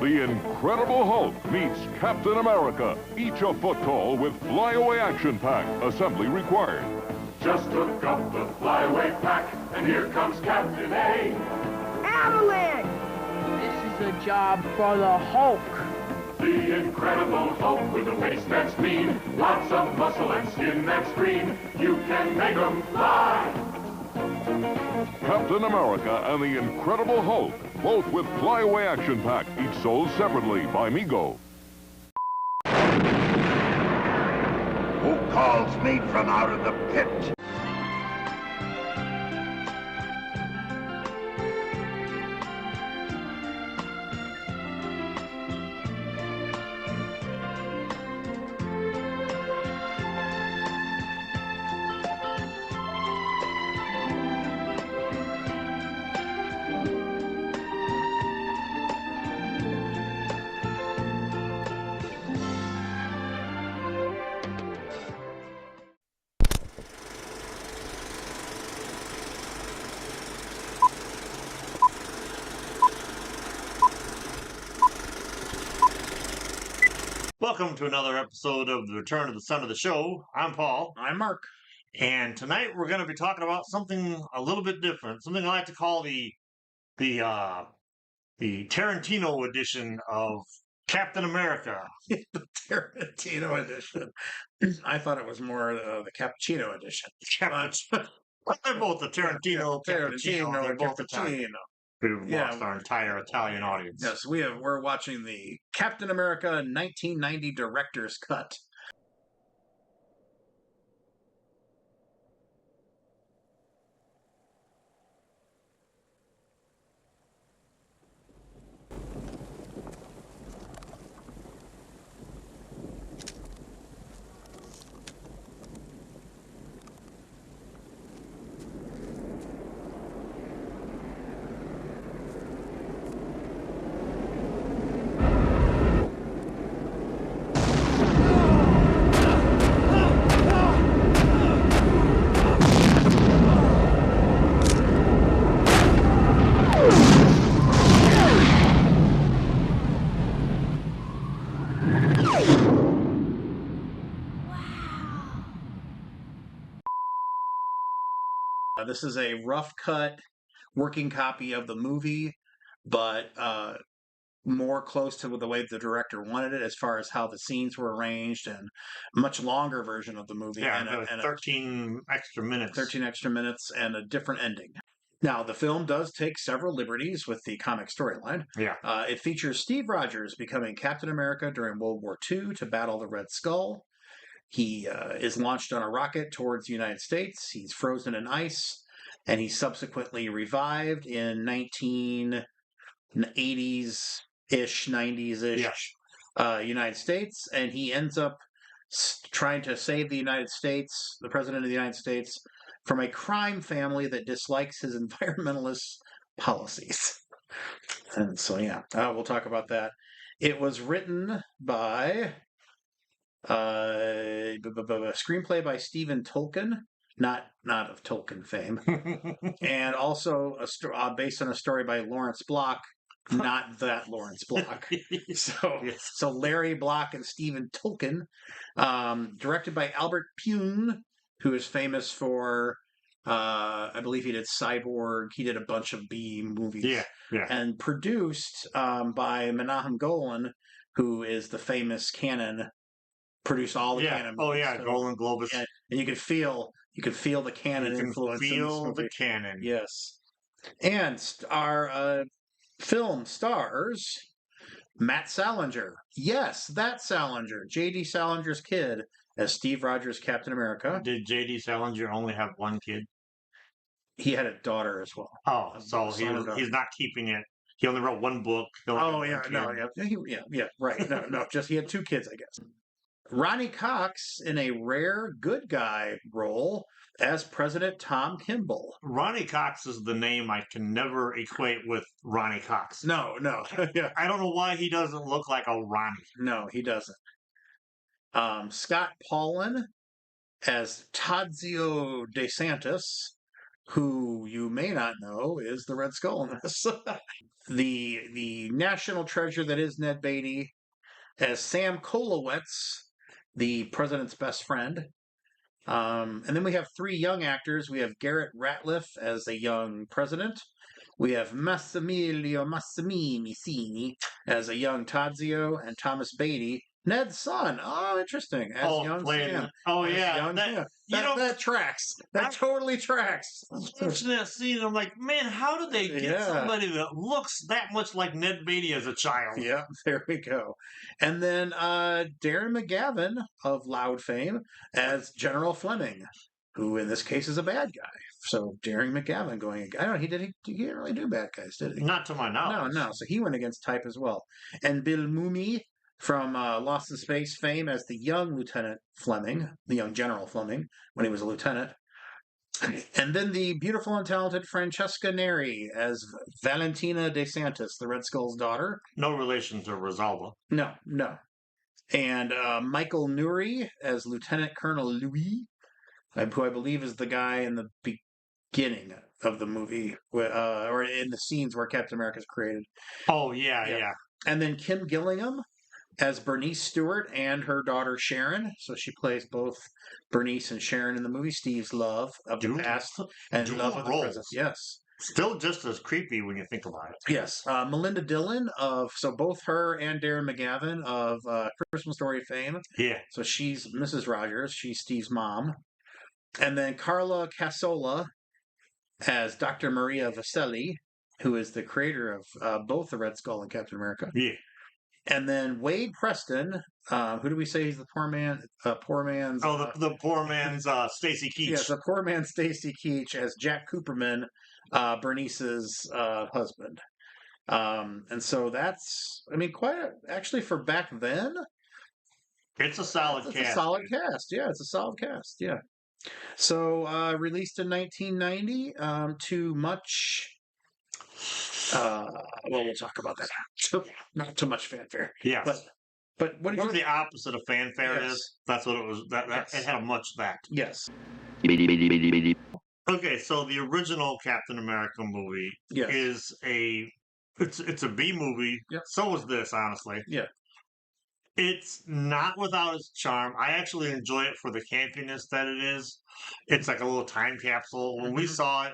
The Incredible Hulk meets Captain America, each a foot tall with flyaway action pack, assembly required. Just hook up the flyaway pack, and here comes Captain A. Avalanche! This is a job for the Hulk. The Incredible Hulk with the waist that's mean, lots of muscle and skin that's green. You can make 'em fly. Captain America and the Incredible Hulk, both with flyaway action pack, each sold separately by Mego. Who calls me from out of the pit? Welcome to another episode of The Return of the Son of the Show. I'm Paul. I'm Mark. And tonight we're going to be talking about something a little bit different. Something I like to call the Tarantino edition of Captain America. The Tarantino edition. I thought it was more the Cappuccino edition. Well, they're both the Tarantino, Cappuccino. They're both Italian. We've lost our entire Italian audience. Yes, we're watching the Captain America 1990 director's cut. This is a rough cut working copy of the movie, but more close to the way the director wanted it as far as how the scenes were arranged, and much longer version of the movie. Yeah, and 13 extra minutes. 13 extra minutes and a different ending. Now, the film does take several liberties with the comic storyline. Yeah. It features Steve Rogers becoming Captain America during World War II to battle the Red Skull. He is launched on a rocket towards the United States. He's frozen in ice, and he's subsequently revived in 1980s-ish, 90s-ish United States, and he ends up trying to save the United States, the President of the United States, from a crime family that dislikes his environmentalist policies. And so, we'll talk about that. It was written by a screenplay by Stephen Tolkien, not of Tolkien fame, and also based on a story by Lawrence Block, not that Lawrence Block. So Larry Block and Stephen Tolkien, directed by Albert Pyun, who is famous for, I believe he did Cyborg. He did a bunch of B movies. Yeah. And produced by Menahem Golan, who is the famous Cannon. Produced all the Cannon movies. Oh yeah, Golden Globus. And you could feel the Cannon influence. Feel the Cannon. Yes. And our film stars Matt Salinger. Yes, that Salinger, J.D. Salinger's kid, as Steve Rogers, Captain America. Did J.D. Salinger only have one kid? He had a daughter as well. Oh, so he's not keeping it. He only wrote one book. Right. No, just he had two kids, I guess. Ronnie Cox in a rare good guy role as President Tom Kimball. Ronnie Cox is the name I can never equate with Ronnie Cox. No. Yeah. I don't know why he doesn't look like a Ronnie. No, he doesn't. Scott Paulin as Tadzio DeSantis, who you may not know is the Red Skull in this. the national treasure that is Ned Beatty as Sam Kolowitz, the president's best friend. And then we have three young actors. We have Garrett Ratliff as a young president. We have Massimiliano Massimini as a young Tadzio, and Thomas Beatty, Ned's son. Oh, interesting. As young Sam. Oh, As yeah. young Sam. You know, That tracks. That totally tracks. watching that scene, I'm like, man, how did they get Yeah. somebody that looks that much like Ned Beatty as a child? Yeah, there we go. And then Darren McGavin of Loud fame as General Fleming, who in this case is a bad guy. So Darren McGavin going, I don't know, he didn't really do bad guys, did he? Not to my knowledge. No. So he went against type as well. And Bill Mumy from Lost in Space fame as the young Lieutenant Fleming, the young General Fleming, when he was a lieutenant. And then the beautiful and talented Francesca Neri as Valentina De Santis, the Red Skull's daughter. No relation to Rosalba. No. And Michael Nuri as Lieutenant Colonel Louis, who I believe is the guy in the beginning of the movie, or in the scenes where Captain America is created. Oh, yeah. And then Kim Gillingham as Bernice Stewart and her daughter Sharon. So she plays both Bernice and Sharon in the movie. Steve's love of the past and dual love of the roles. present. Yes. Still just as creepy when you think about it. Yes. Melinda Dillon so both her and Darren McGavin of Christmas Story fame. Yeah. So she's Mrs. Rogers. She's Steve's mom. And then Carla Casola as Dr. Maria Vaselli, who is the creator of both the Red Skull and Captain America. Yeah. And then Wade Preston, who do we say he's the poor man? Poor man's. The poor man's Stacy Keach. Yes, the poor man Stacy Keach as Jack Cooperman, Bernice's husband. And so that's, actually for back then, It's a solid it's cast. a solid cast. Yeah, it's a solid cast. Yeah. So released in 1990, too much. We'll talk about that. Not too much fanfare. Yeah. But what Whatever the opposite of fanfare Yes. is, that's what it was. Yes. It had much of that. Yes. Okay, so the original Captain America movie Yes. is it's a B movie. Yep. So is this, honestly. Yeah. It's not without its charm. I actually enjoy it for the campiness that it is. It's like a little time capsule. When we saw it,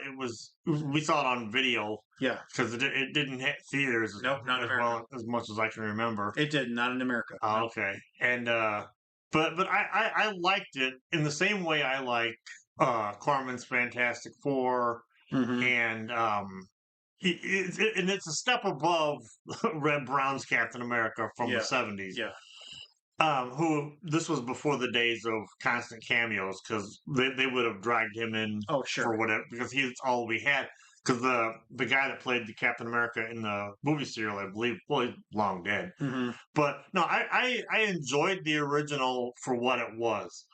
we saw it on video Yeah. because it didn't hit theaters Nope, not in as much as I can remember. It did, not in America. Oh, okay. And but I liked it in the same way I like Corman's Fantastic Four, Mhm. and it's a step above Red Brown's Captain America from the 70s. Yeah. Who this was before the days of constant cameos because they would have dragged him in Oh, sure. for whatever because he's all we had. Because the guy that played the Captain America in the movie serial, I believe, well, he's long dead. Mhm. But no, I enjoyed the original for what it was.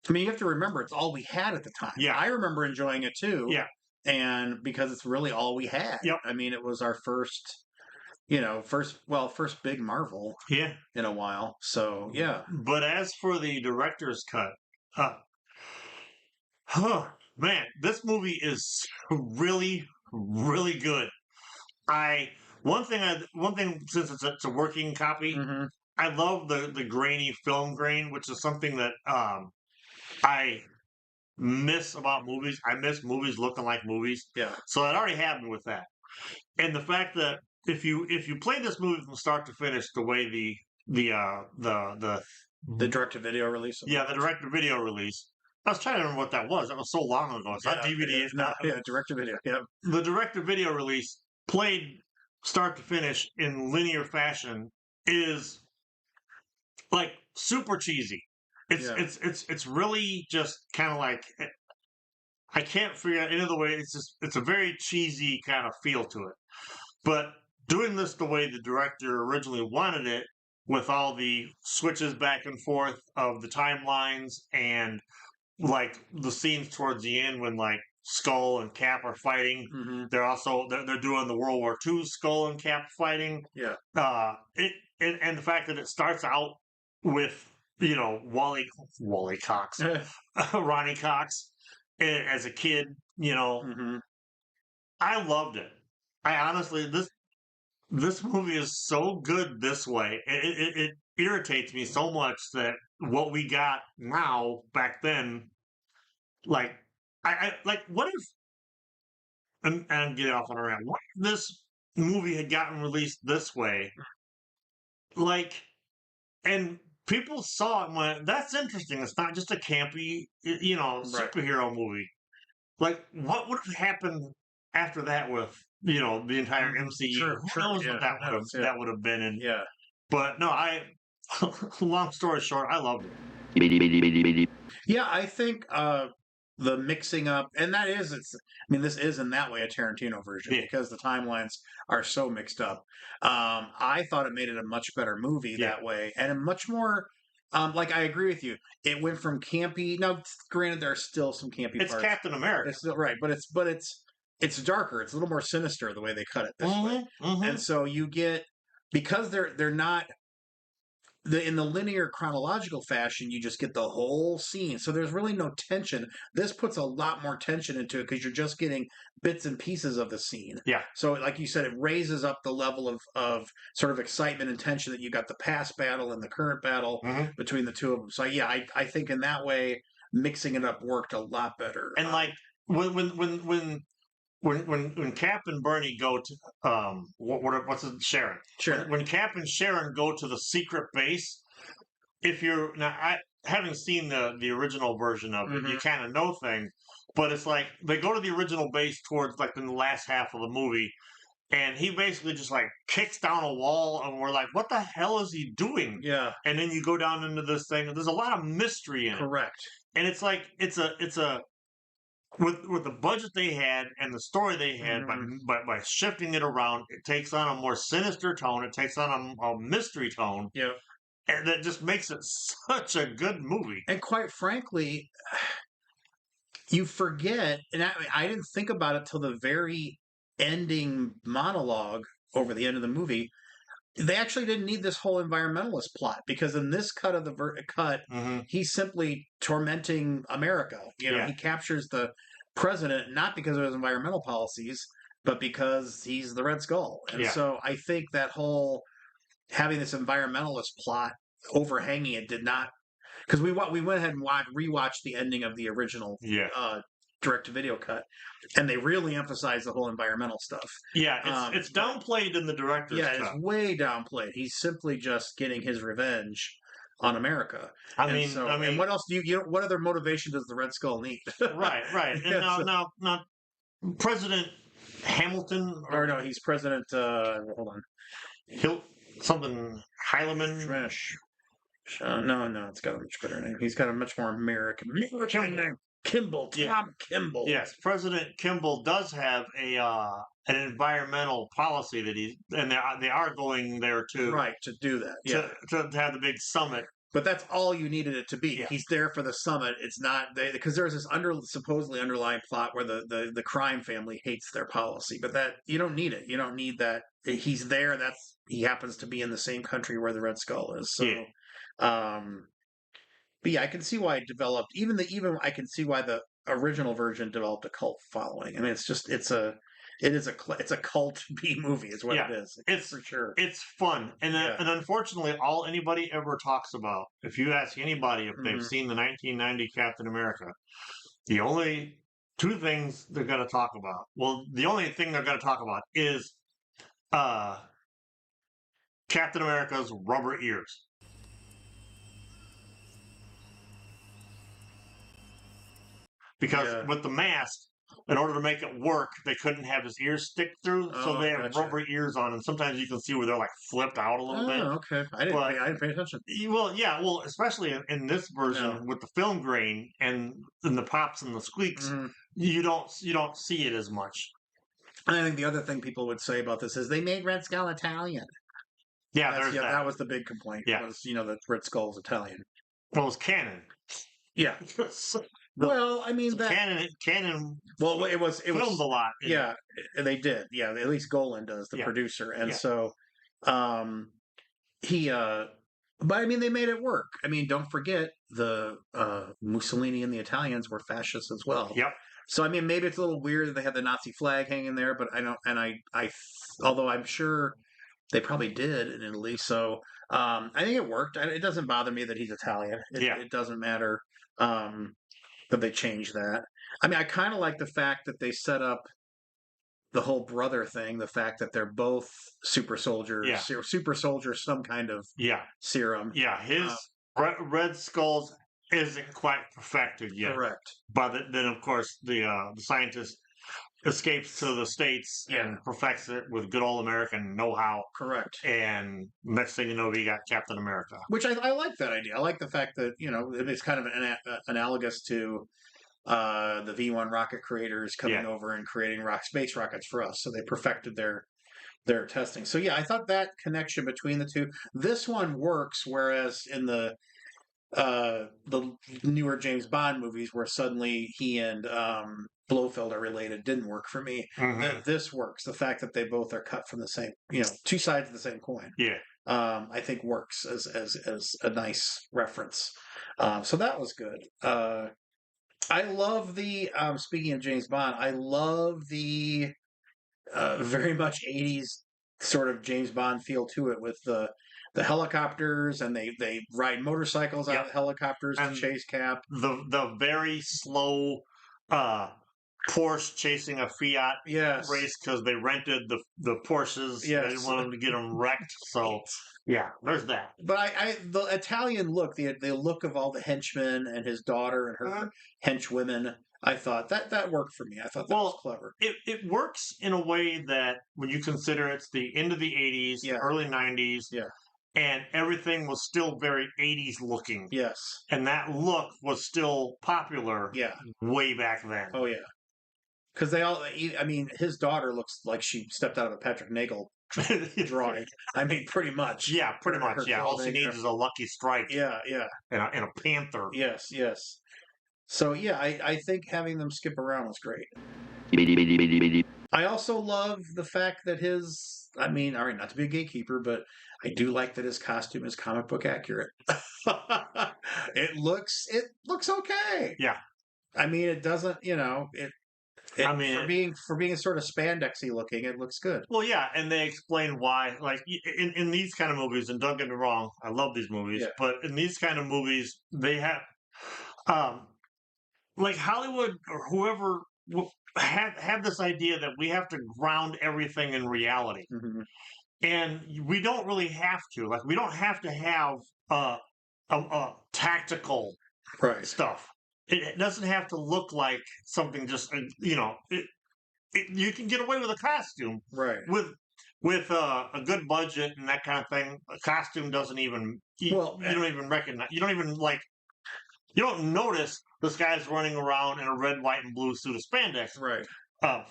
I mean, you have to remember it's all we had at the time. Yeah. I remember enjoying it too. Yeah. And because it's really all we had. Yep. I mean, it was our first big Marvel Yeah. in a while. So, yeah. But as for the director's cut, man, this movie is really, really good. One thing since it's a working copy, Mhm. I love the grainy film grain, which is something that I miss about movies. I miss movies looking like movies. Yeah. So that already happened with that. And the fact that if you play this movie from start to finish the way the direct-to-video release. the direct-to-video release, I was trying to remember what that was. That was so long ago. It's not DVD. It's not. direct-to-video. Yeah. The direct-to-video release played start to finish in linear fashion is like super cheesy. It's really just kind of like I can't figure out any other way. It's a very cheesy kind of feel to it. But doing this the way the director originally wanted it, with all the switches back and forth of the timelines and like the scenes towards the end when like Skull and Cap are fighting. Mm-hmm. They're doing the World War II Skull and Cap fighting. Yeah. And the fact that it starts out with Wally Cox, Ronnie Cox as a kid. Mm-hmm. I loved it. I honestly this movie is so good this way. It irritates me so much that what we got now back then, like I like what if and get off on a rant. What if this movie had gotten released this way? Like, and people saw it and went, "That's interesting. It's not just a campy, Right. superhero movie." Like, what would have happened after that with the entire MCU? Sure, Who sure, knows yeah, what that who would have knows, yeah. that would have been? And Yeah. but no, long story short, I loved it. Yeah, I think the mixing up, and that is, this is in that way a Tarantino version Yeah. because the timelines are so mixed up. I thought it made it a much better movie Yeah. that way, and a much more, like, I agree with you. It went from campy. Now, granted, there are still some campy It's parts. Captain America. It's still right, but it's darker. It's a little more sinister the way they cut it this way. Mhm. And so you get, because they're not in the linear chronological fashion, you just get the whole scene. So there's really no tension. This puts a lot more tension into it because you're just getting bits and pieces of the scene. Yeah. So like you said, it raises up the level of sort of excitement and tension that you got the past battle and the current battle Mhm. between the two of them. So yeah, I think in that way, mixing it up worked a lot better. And like when Cap and Bernie go to what's it, Sharon? Sure. When Cap and Sharon go to the secret base, if you're now having seen the original version of it, you kind of know things, but it's like they go to the original base towards like in the last half of the movie, and he basically just like kicks down a wall, and we're like, what the hell is he doing? Yeah. And then you go down into this thing, and there's a lot of mystery in it, Correct. and it's like it's a with the budget they had and the story they had, by shifting it around, it takes on a more sinister tone. It takes on a mystery tone. Yeah. And that just makes it such a good movie. And quite frankly, you forget, and I didn't think about it till the very ending monologue over the end of the movie. They actually didn't need this whole environmentalist plot because in this cut of the cut, he's simply tormenting America. Yeah. He captures the president not because of his environmental policies, but because he's the Red Skull. And Yeah. so I think that whole having this environmentalist plot overhanging it did not, because we went ahead and rewatched the ending of the original direct-to-video cut, and they really emphasize the whole environmental stuff. Yeah, it's downplayed in the director's cut. Yeah, it's way downplayed. He's simply just getting his revenge on America. I mean, and what else do you what other motivation does the Red Skull need? right. And Yeah, now, President Hamilton, or no, he's President. Hold on, something Heilemann. No, it's got a much better name. He's got a much more American name. Kimball, Tom Kimball. Yes, President Kimball does have an environmental policy that they are going there to do that. Yeah, to have the big summit. But that's all you needed it to be. Yeah. He's there for the summit. It's not because there's this supposedly underlying plot where the crime family hates their policy, but that you don't need it. You don't need that. He's there. He happens to be in the same country where the Red Skull is. So, but yeah, I can see why it developed. Even I can see why the original version developed a cult following. I mean, it's a cult B movie, is what it is. It's for sure. It's fun, and unfortunately, all anybody ever talks about, if you ask anybody if they've seen the 1990 Captain America, the only two things they're going to talk about. Well, the only thing they're going to talk about is Captain America's rubber ears. Because with the mask, in order to make it work, they couldn't have his ears stick through, so they have rubber ears on, and sometimes you can see where they're like flipped out a little bit. Oh, okay. I didn't pay attention. Well, especially in this version with the film grain and the pops and the squeaks, you don't see it as much. I think the other thing people would say about this is they made Red Skull Italian. Yeah, that was the big complaint. Yeah, was that Red Skull was Italian. Well, it was canon. Yeah. Well, I mean canon. Well, it was filmed a lot. Yeah, they did. Yeah, at least Golan does, the producer, and so he. But I mean, they made it work. I mean, don't forget the Mussolini and the Italians were fascists as well. Yep. So I mean, maybe it's a little weird that they had the Nazi flag hanging there, but I don't. And I although I'm sure They probably did in Italy. So I think it worked. It doesn't bother me that he's Italian. It doesn't matter that they changed that. I mean, I kind of like the fact that they set up the whole brother thing, the fact that they're both super soldiers, super soldiers, some kind of serum. Yeah, his Red Skull's isn't quite perfected yet. Correct. But then, of course, the scientist escapes to the States and perfects it with good old American know-how. Correct. And next thing you know, we got Captain America. Which I like that idea. I like the fact that, it's kind of analogous to the V1 rocket creators coming over and creating space rockets for us. So they perfected their testing. So yeah, I thought that connection between the two. This one works, whereas in the newer James Bond movies, where suddenly he and Blofeld are related, didn't work for me. This works. The fact that they both are cut from the same, two sides of the same coin. I think works as a nice reference. So that was good. I love the speaking of James Bond, I love the very much 80s sort of James Bond feel to it, with the helicopters, and they ride motorcycles out of helicopters and to chase Cap. The very slow Porsche chasing a Fiat race because they rented the Porsches. They didn't want them to get them wrecked. So yeah, there's that. But the Italian look, the look of all the henchmen and his daughter and her henchwomen, I thought that worked for me. I thought that was clever. It works in a way that when you consider it's the end of the 80s, early 90s, and everything was still very 80s looking. Yes. And that look was still popular way back then. Oh, yeah. Because his daughter looks like she stepped out of a Patrick Nagel drawing. I mean, pretty much. Yeah, pretty much. Yeah, all she needs is a Lucky Strike. Yeah. And a Panther. Yes. So, yeah, I think having them skip around was great. I also love the fact that all right, not to be a gatekeeper, but I do like that his costume is comic book accurate. It looks okay. Yeah. I mean, it doesn't, for being sort of spandexy looking, it looks good. Well, yeah, and they explain why. Like in these kind of movies, and don't get me wrong, I love these movies, but in these kind of movies, they have, like Hollywood or whoever have this idea that we have to ground everything in reality, and we don't really have to. Like, we don't have to have a tactical stuff. It doesn't have to look like something just, you can get away with a costume. Right. With a good budget and that kind of thing. A costume doesn't even, you don't even recognize, you don't notice this guy's running around in a red, white, and blue suit of spandex. Right.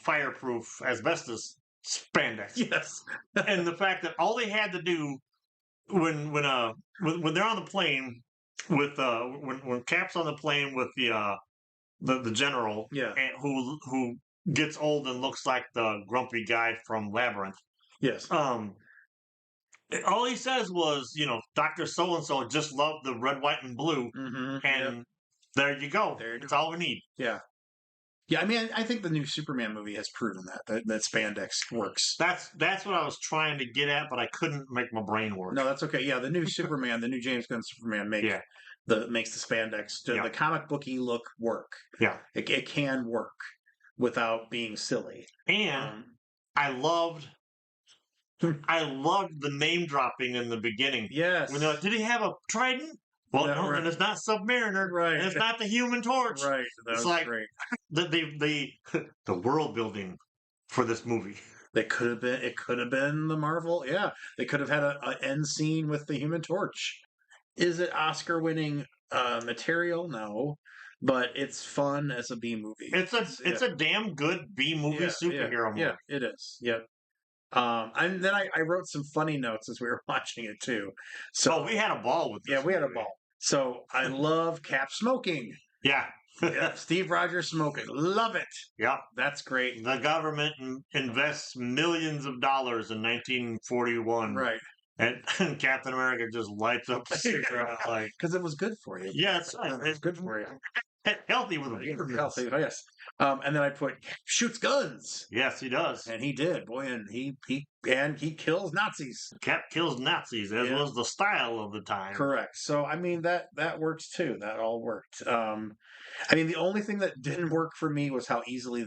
Fireproof asbestos spandex. Yes. And the fact that all they had to do when they're on the plane, with when Cap's on the plane with the general, and who gets old and looks like the grumpy guy from Labyrinth. Yes. All he says was, Dr. So-and-so just loved the red, white, and blue, and there you go. That's all we need. Yeah. Yeah, I mean, I think the new Superman movie has proven that spandex works. That's what I was trying to get at, but I couldn't make my brain work. No, that's okay. Yeah, the new Superman, the new James Gunn Superman makes the spandex, the comic booky look work. Yeah, it can work without being silly. And I loved the name dropping in the beginning. Yes. When they're like, did he have a trident? Well, no, and it's not Submariner, right? And it's not the Human Torch, right? That was great. The world building for this movie. It could have been the Marvel. Yeah, they could have had an end scene with the Human Torch. Is it Oscar-winning material? No, but it's fun as a B movie. It's a damn good B movie superhero movie. Yeah, it is. Yep. And then I wrote some funny notes as we were watching it too. So we had a ball with this. Yeah, we had a ball. So I love Cap smoking. Yeah. Steve Rogers smoking. Love it. Yeah. That's great. The government invests millions of dollars in 1941. Right. And Captain America just lights up the cigarette like... Because it was good for you. Yeah, it's good for you. Healthy with a beard. Healthy, yes. And then I put shoots guns, Yes, he does. and he did, boy, and he kills Nazis. Cap kills Nazis, as Yeah. was the style of the time. Correct. So I mean that works too. That all worked. I mean the only thing that didn't work for me was how easily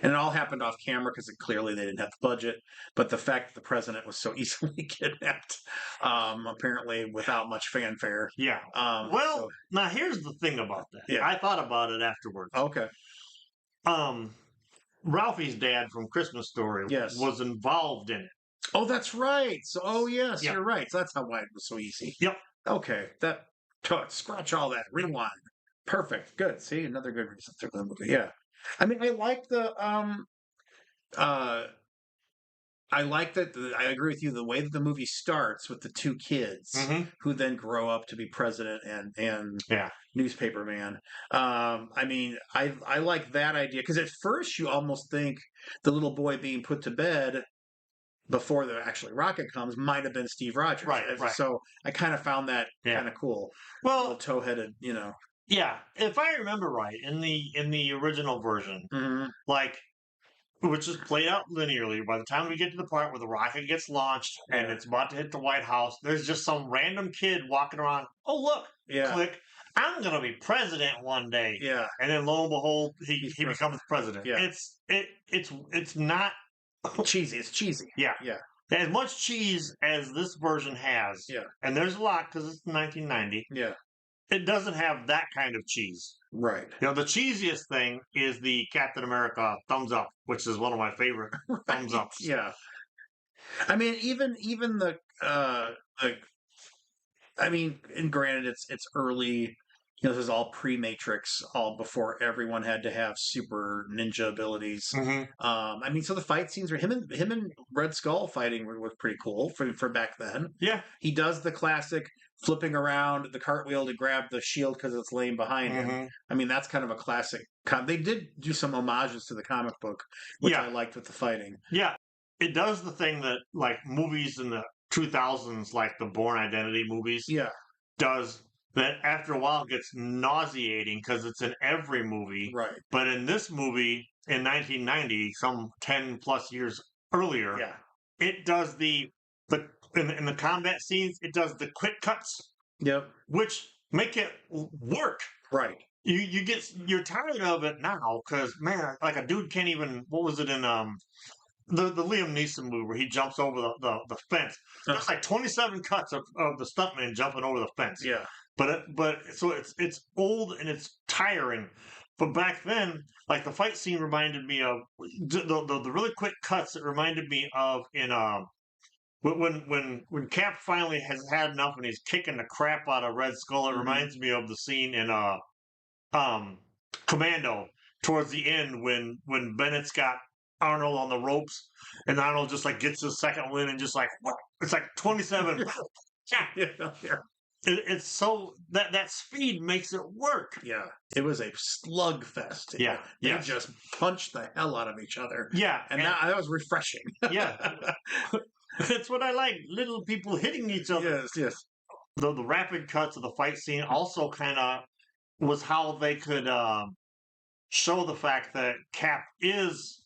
and it all happened off camera because clearly they didn't have the budget. But the fact that the president was so easily kidnapped, apparently without much fanfare. Yeah. Well, now here's the thing about that. Yeah. I thought about it afterwards. Okay. Ralphie's dad from Christmas Story Yes. was involved in it. Oh, that's right. So, yes, Yeah. you're right. So that's why it was so easy. Yep. Okay. Scratch all that. Rewind. Perfect. Good. See, another good reason to the movie. Yeah. I mean, I like the I like that. I agree with you. The way that the movie starts with the two kids Mhm. who then grow up to be president and Yeah. newspaper man. I mean, I like that idea because at first you almost think the little boy being put to bed before the actually rocket comes might have been Steve Rogers. Right, right. So I kind of found that Yeah. kind of cool. Well, Little toe-headed, you know. yeah. If I remember right, in the original version, Mhm. like, which is played out linearly. By the time we get to the part where the rocket gets launched and Yeah. it's about to hit the White House, there's just some random kid walking around. Oh, look, Yeah. click. I'm gonna be president one day. Yeah. And then lo and behold, He's he becomes president. Yeah. It's not Cheesy. It's cheesy. yeah. Yeah. As much cheese as this version has. Yeah. And there's a lot because it's 1990. Yeah. It doesn't have that kind of cheese. Right. You know, the cheesiest thing is the Captain America thumbs up, which is one of my favorite thumbs ups. Yeah. I mean, even the I mean, and granted, it's early. You know, this is all pre-Matrix, all before everyone had to have super ninja abilities. Mhm. I mean, so the fight scenes were him and Red Skull fighting was pretty cool for back then. Yeah. He does the classic flipping around the cartwheel to grab the shield because it's laying behind him. Mhm. I mean, that's kind of a classic. They did do some homages to the comic book, which Yeah. I liked with the fighting. Yeah. It does the thing that, like, movies in the 2000s, like the Bourne Identity movies, Yeah. does that after a while gets nauseating because it's in every movie. Right. But in this movie, in 1990, some 10 plus years earlier, Yeah. it does in the combat scenes, it does the quick cuts, Yep. which make it work. Right. You're tired of it now because, man, like a dude can't even, what was it in the Liam Neeson movie where he jumps over the fence? There's like 27 cuts of the stuntman jumping over the fence. Yeah. But so it's old and it's tiring. But back then, like the fight scene reminded me of the really quick cuts. It reminded me of in when Cap finally has had enough and he's kicking the crap out of Red Skull. It Mhm. reminds me of the scene in Commando towards the end when Bennett's got Arnold on the ropes and Arnold just like gets his second win and just like it's like 27. Yeah. It's so that speed makes it work. Yeah. It was a slugfest. Yeah, They yes. just punched the hell out of each other. Yeah, And that was refreshing. yeah, that's what I like. Little people hitting each other. Yes, yes. The rapid cuts of the fight scene also kind of was how they could show the fact that Cap is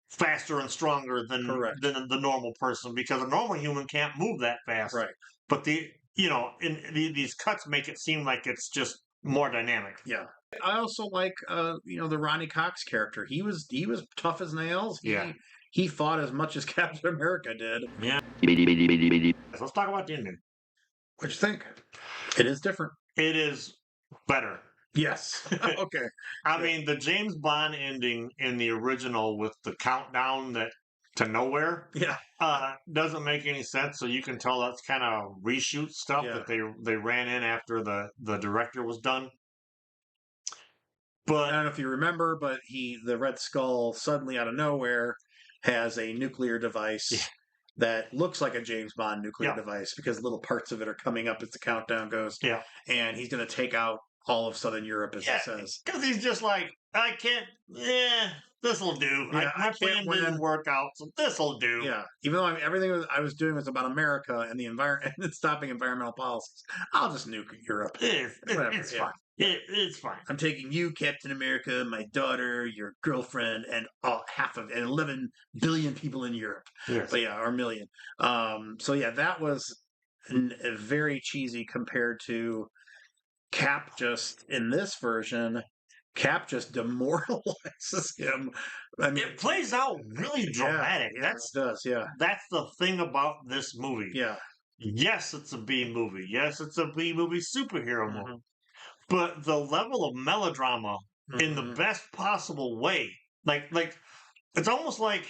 faster and stronger than Correct. the normal person because a normal human can't move that fast. Right. But these cuts make it seem like it's just more dynamic. Yeah. I also like the Ronnie Cox character. He was tough as nails. Yeah. He fought as much as Captain America did. Yeah. Let's talk about the ending. What'd you think? It is different. It is better. Yes. Okay. I mean, the James Bond ending in the original with the countdown to nowhere Yeah. doesn't make any sense. So you can tell that's kind of reshoot stuff Yeah. that they ran in after the director was done. I But don't know if you remember, but the Red Skull suddenly out of nowhere has a nuclear device Yeah. that looks like a James Bond nuclear Yeah. device because little parts of it are coming up as the countdown goes. Yeah. And he's going to take out all of Southern Europe, as Yeah. it says. because he's just like, I can't. This'll do. Yeah, I My can't plan win. didn't work out, so this'll do. Yeah. Even though everything I was doing was about America and the environment and stopping environmental policies, I'll just nuke Europe. It's Whatever, it's yeah. fine. It's fine. I'm taking you, Captain America, my daughter, your girlfriend, and and 11 billion people in Europe. Yes. But yeah, or million. So yeah, that was very cheesy compared to Cap. Just in this version, Cap just demoralizes him. I mean, It plays out really dramatic. Yeah, it does. Yeah, That's the thing about this movie. yeah. Yes, it's a B movie. Yes, it's a B movie superhero Mhm. movie. But the level of melodrama in the Mhm. best possible way, like it's almost like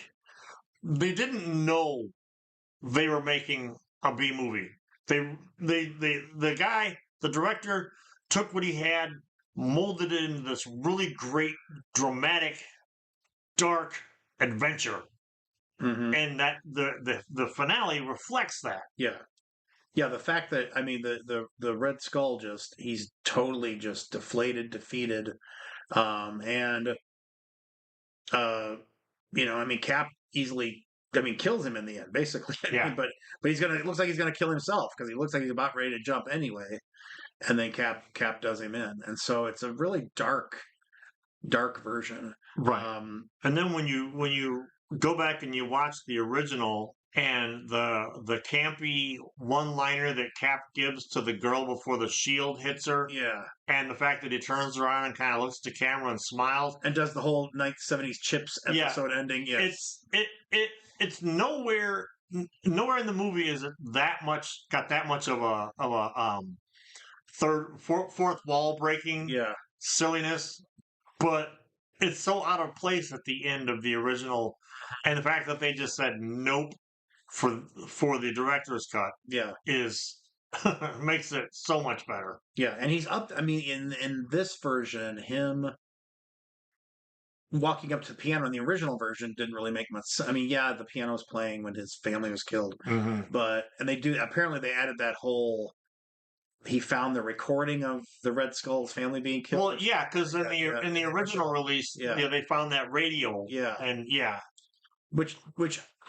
they didn't know they were making a B movie. The director took what he had, molded it into this really great, dramatic, dark adventure, Mhm. and that the finale reflects that. Yeah. Yeah, the fact that I mean the Red Skull he's totally just deflated, defeated, and I mean Cap easily kills him in the end, basically. Yeah. But it looks like he's gonna kill himself because he looks like he's about ready to jump anyway, and then Cap does him in, and so it's a really dark version. And then when you go back and you watch the original and the campy one-liner that Cap gives to the girl before the shield hits her, Yeah, and the fact that he turns around and kind of looks at the camera and smiles, and does the whole 1970s Chips episode ending. Yeah, it's nowhere in the movie is it that much of a fourth wall breaking yeah. silliness, but it's so out of place at the end of the original, and the fact that they just said nope for the director's cut Yeah. is makes it so much better. Yeah, and he's up. I mean, in this version, him walking up to the piano in the original version didn't really make much sense. I mean, yeah, the piano was playing when his family was killed, but apparently they added that whole. He found the recording of the Red Skull's family being killed. Well, yeah, because in the original release, they found that radio. Yeah, and yeah, which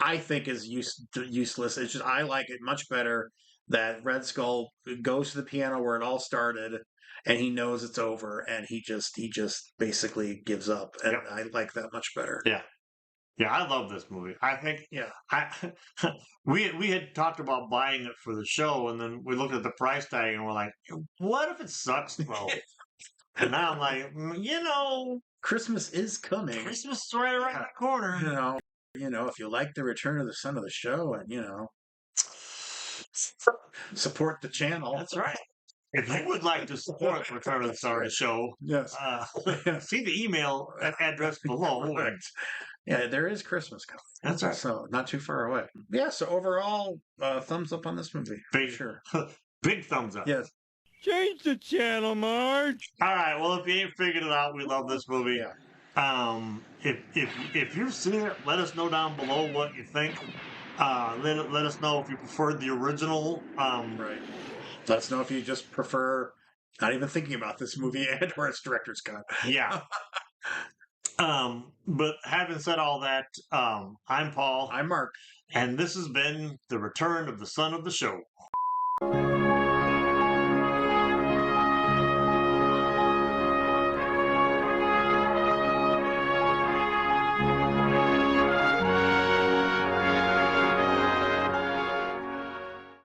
I think is useless. It's just I like it much better that Red Skull goes to the piano where it all started, and he knows it's over, and he just basically gives up, and I like that much better. Yeah, I love this movie. I think we had talked about buying it for the show, and then we looked at the price tag, and we're like, "What if it sucks, though?" And now I'm like, Christmas is coming. Christmas is right around the corner. If you like the Return of the Son of the Show, and support the channel. That's right. If you would like to support Return of the Son of the Show, yes, see the email address below. Right. Yeah, there is Christmas coming. That's right. So not too far away. Yeah. So overall, thumbs up on this movie. Sure. Big thumbs up. Yes. Change the channel, Marge. All right. Well, if you ain't figured it out, we love this movie. Yeah. If you've seen it, let us know down below what you think. Let us know if you preferred the original. Right. Let us know if you just prefer not even thinking about this movie and or its director's cut. Yeah. But having said all that, I'm Paul. I'm Mark. And this has been the Return of the Son of the Show.